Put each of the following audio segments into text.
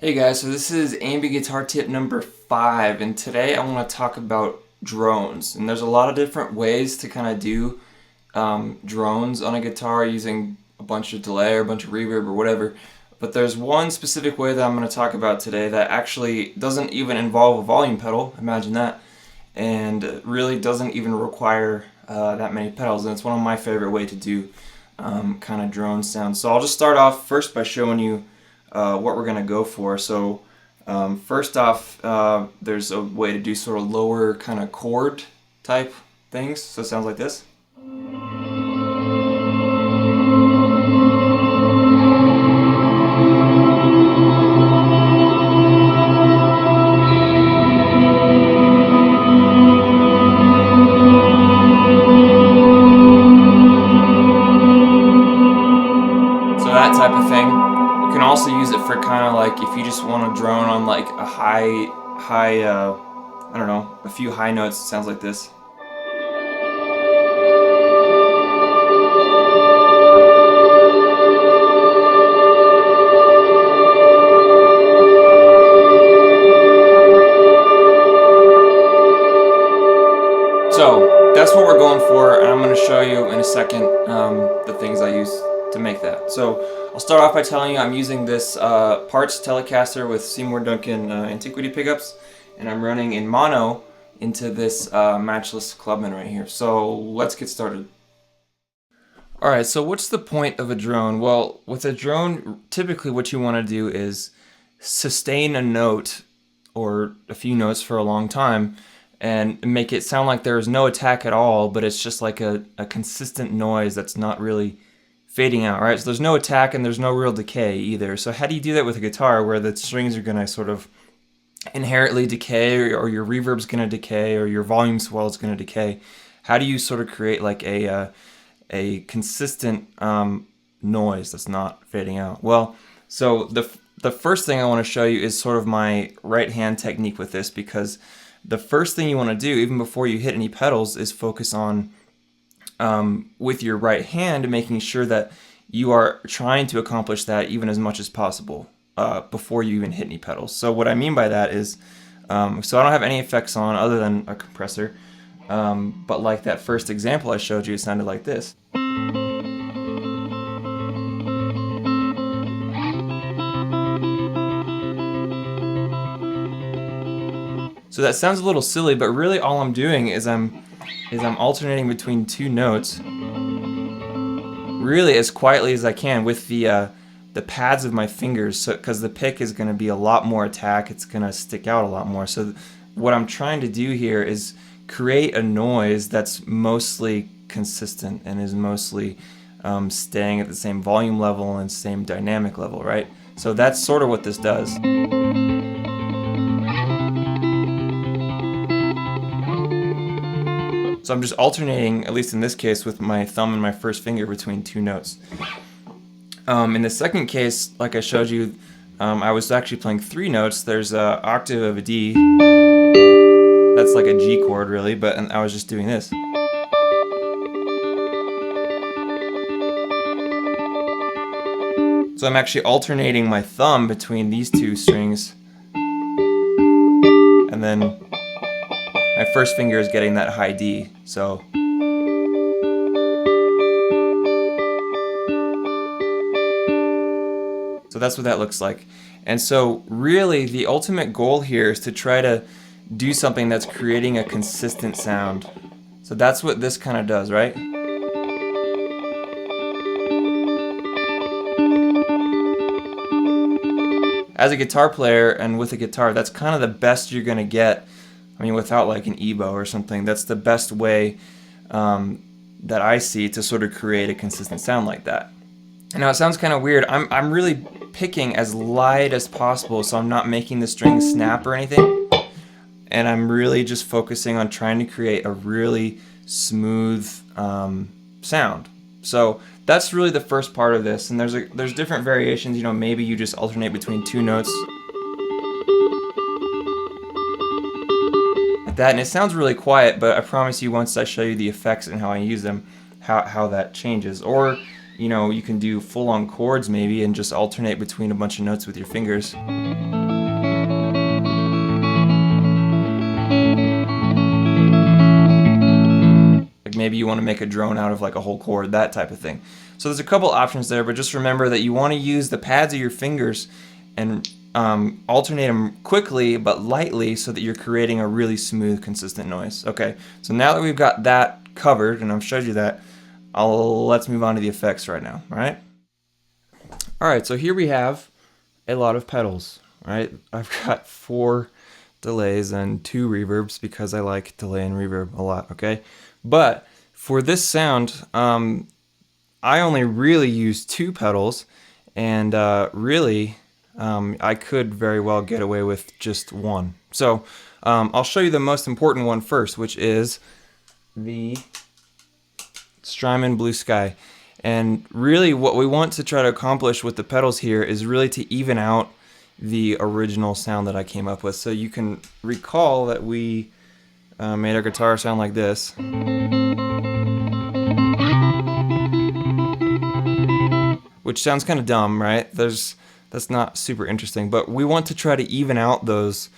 Hey guys, so this is Ambient guitar tip number 5, and today I want to talk about drones. And there's a lot of different ways to kind of do drones on a guitar using a bunch of delay or a bunch of reverb or whatever. But there's one specific way that I'm going to talk about today that actually doesn't even involve a volume pedal, imagine that, and really doesn't even require that many pedals, and it's one of my favorite way to do kind of drone sounds. So I'll just start off first by showing you what we're going to go for. So first off, there's a way to do sort of lower kind of chord type things. So it sounds like this. So that type of thing. You can also use it for kind of like if you just want to drone on like a high, I don't know, a few high notes. It sounds like this. So that's what we're going for, and I'm going to show you in a second the things I use to make that. So I'll start off by telling you I'm using this Parts Telecaster with Seymour Duncan antiquity pickups, and I'm running in mono into this Matchless Clubman right here. So let's get started. Alright, so what's the point of a drone? Well, with a drone, typically what you want to do is sustain a note or a few notes for a long time and make it sound like there's no attack at all, but it's just like a consistent noise that's not really fading out, right? So there's no attack and there's no real decay either. So how do you do that with a guitar where the strings are going to sort of inherently decay, or your reverb's going to decay, or your volume swell is going to decay? How do you sort of create like a consistent noise that's not fading out? Well, so the first thing I want to show you is sort of my right hand technique with this, because the first thing you want to do, even before you hit any pedals, is focus on with your right hand, making sure that you are trying to accomplish that even as much as possible before you even hit any pedals. So what I mean by that is, so I don't have any effects on other than a compressor, but like that first example I showed you, it sounded like this. So that sounds a little silly, but really all I'm doing is I'm alternating between two notes really as quietly as I can with the pads of my fingers, so because the pick is going to be a lot more attack, it's going to stick out a lot more. So what I'm trying to do here is create a noise that's mostly consistent and is mostly staying at the same volume level and same dynamic level, right? So that's sort of what this does. So I'm just alternating, at least in this case, with my thumb and my first finger between two notes. In the second case, like I showed you, I was actually playing three notes. There's an octave of a D. That's like a G chord, really, but I was just doing this. So I'm actually alternating my thumb between these two strings, and then my first finger is getting that high D, so that's what that looks like. And so really the ultimate goal here is to try to do something that's creating a consistent sound. So that's what this kind of does, right? As a guitar player and with a guitar, that's kind of the best you're going to get. I mean, without like an EBO or something, that's the best way that I see to sort of create a consistent sound like that. Now it sounds kind of weird. I'm really picking as light as possible, so I'm not making the strings snap or anything. And I'm really just focusing on trying to create a really smooth sound. So that's really the first part of this. And there's different variations. You know, maybe you just alternate between two notes. That, and it sounds really quiet, but I promise you once I show you the effects and how I use them, how that changes. Or you know, you can do full-on chords maybe and just alternate between a bunch of notes with your fingers. Like maybe you want to make a drone out of like a whole chord, that type of thing. So there's a couple options there, but just remember that you want to use the pads of your fingers and alternate them quickly but lightly so that you're creating a really smooth, consistent noise. Okay, so now that we've got that covered and I've showed you that, let's move on to the effects right now. All right, so here we have a lot of pedals. Right, I've got 4 delays and 2 reverbs because I like delay and reverb a lot. Okay, but for this sound, I only really use 2 pedals, and really I could very well get away with just 1. So I'll show you the most important one first, which is the Strymon Blue Sky. And really what we want to try to accomplish with the pedals here is really to even out the original sound that I came up with. So you can recall that we made our guitar sound like this. Which sounds kind of dumb, right? That's not super interesting, but we want to try to even out those,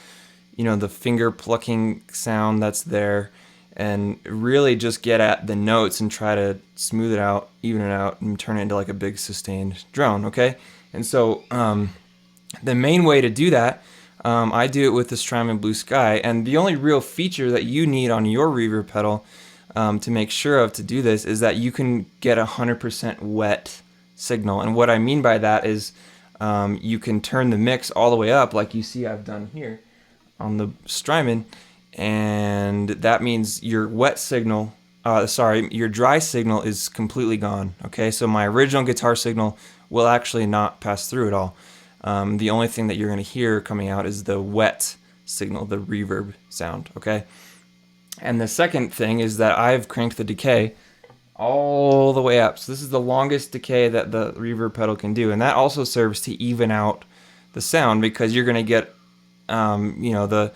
you know, the finger plucking sound that's there, and really just get at the notes and try to smooth it out, even it out, and turn it into like a big sustained drone, okay? And so the main way to do that, I do it with the Strymon Blue Sky, and the only real feature that you need on your reverb pedal to make sure of to do this is that you can get 100% wet signal. And what I mean by that is you can turn the mix all the way up like you see I've done here on the Strymon, and that means your wet signal, your dry signal is completely gone. Okay, so my original guitar signal will actually not pass through at all. The only thing that you're going to hear coming out is the wet signal, the reverb sound. Okay, and the second thing is that I've cranked the decay all the way up. So this is the longest decay that the reverb pedal can do, and that also serves to even out the sound, because you're going to get, you know, the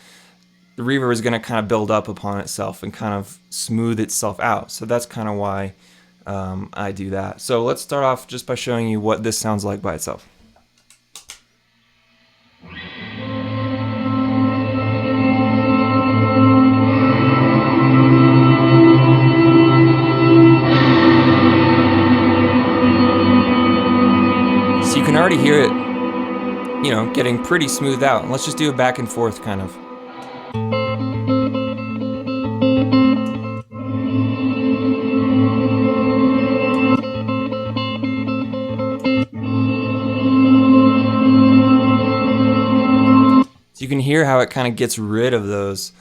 reverb is going to kind of build up upon itself and kind of smooth itself out. So that's kind of why I do that. So let's start off just by showing you what this sounds like by itself. You can already hear it, you know, getting pretty smoothed out. Let's just do a back and forth kind of. So you can hear how it kind of gets rid of those,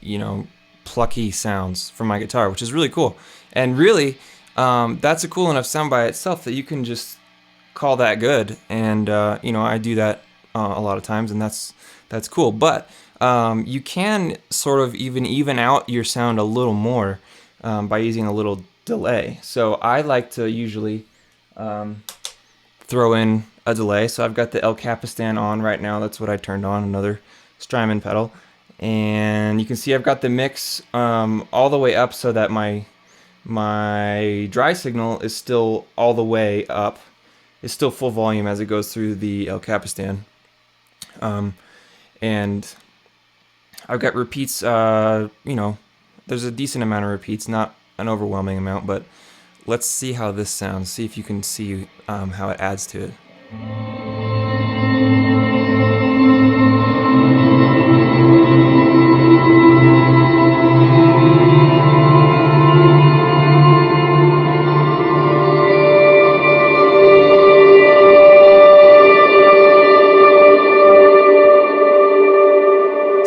you know, plucky sounds from my guitar, which is really cool. And really, that's a cool enough sound by itself that you can just call that good, and you know, I do that a lot of times, and that's cool. But you can sort of even out your sound a little more by using a little delay. So I like to usually throw in a delay. So I've got the El Capistan on right now. That's what I turned on, another Strymon pedal, and you can see I've got the mix all the way up so that my dry signal is still all the way up. It's still full volume as it goes through the El Capistan. And I've got repeats, you know, there's a decent amount of repeats, not an overwhelming amount, but let's see how this sounds, see if you can see how it adds to it.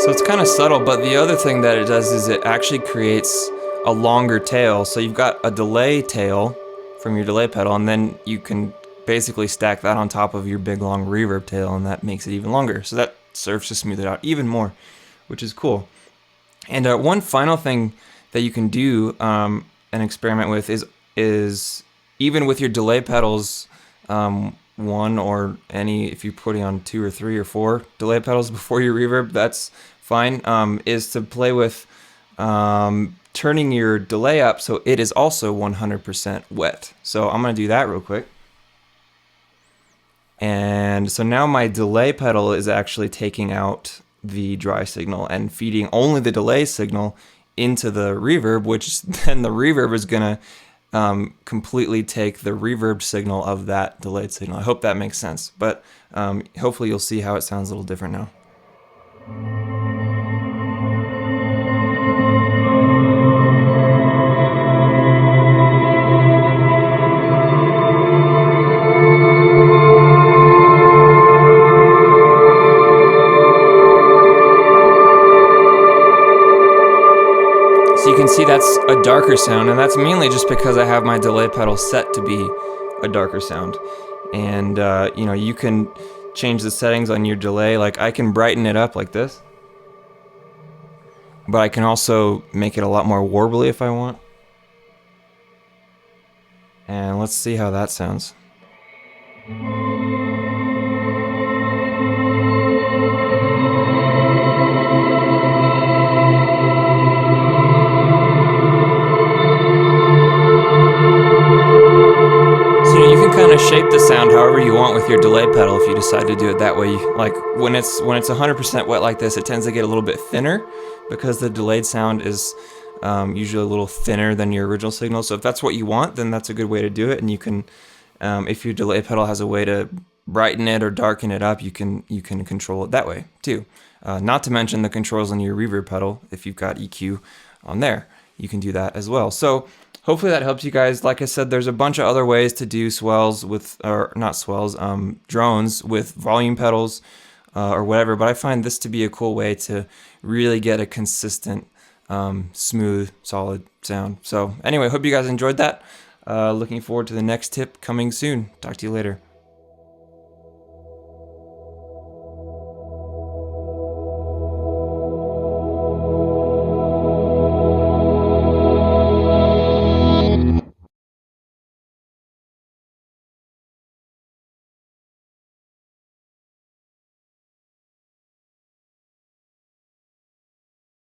So it's kind of subtle, but the other thing that it does is it actually creates a longer tail. So you've got a delay tail from your delay pedal, and then you can basically stack that on top of your big long reverb tail, and that makes it even longer. So that serves to smooth it out even more, which is cool. And one final thing that you can do and experiment with is even with your delay pedals, one or any, if you're putting on 2 or 3 or 4 delay pedals before your reverb, that's fine, is to play with turning your delay up so it is also 100% wet. So I'm going to do that real quick. And so now my delay pedal is actually taking out the dry signal and feeding only the delay signal into the reverb, which then the reverb is going to completely take the reverb signal of that delayed signal. I hope that makes sense, but hopefully you'll see how it sounds a little different now. So you can see that's a darker sound, and that's mainly just because I have my delay pedal set to be a darker sound. And you know, you can change the settings on your delay. Like I can brighten it up like this, but I can also make it a lot more warbly if I want. And let's see how that sounds. Kind of shape the sound however you want with your delay pedal if you decide to do it that way. Like when it's 100% wet like this, it tends to get a little bit thinner because the delayed sound is usually a little thinner than your original signal. So if that's what you want, then that's a good way to do it. And you can, if your delay pedal has a way to brighten it or darken it up, you can control it that way too. Not to mention the controls on your reverb pedal. If you've got EQ on there, you can do that as well. So hopefully that helps you guys. Like I said, there's a bunch of other ways to do swells with, or not swells, drones with volume pedals or whatever, but I find this to be a cool way to really get a consistent, smooth, solid sound. So anyway, hope you guys enjoyed that. Looking forward to the next tip coming soon. Talk to you later.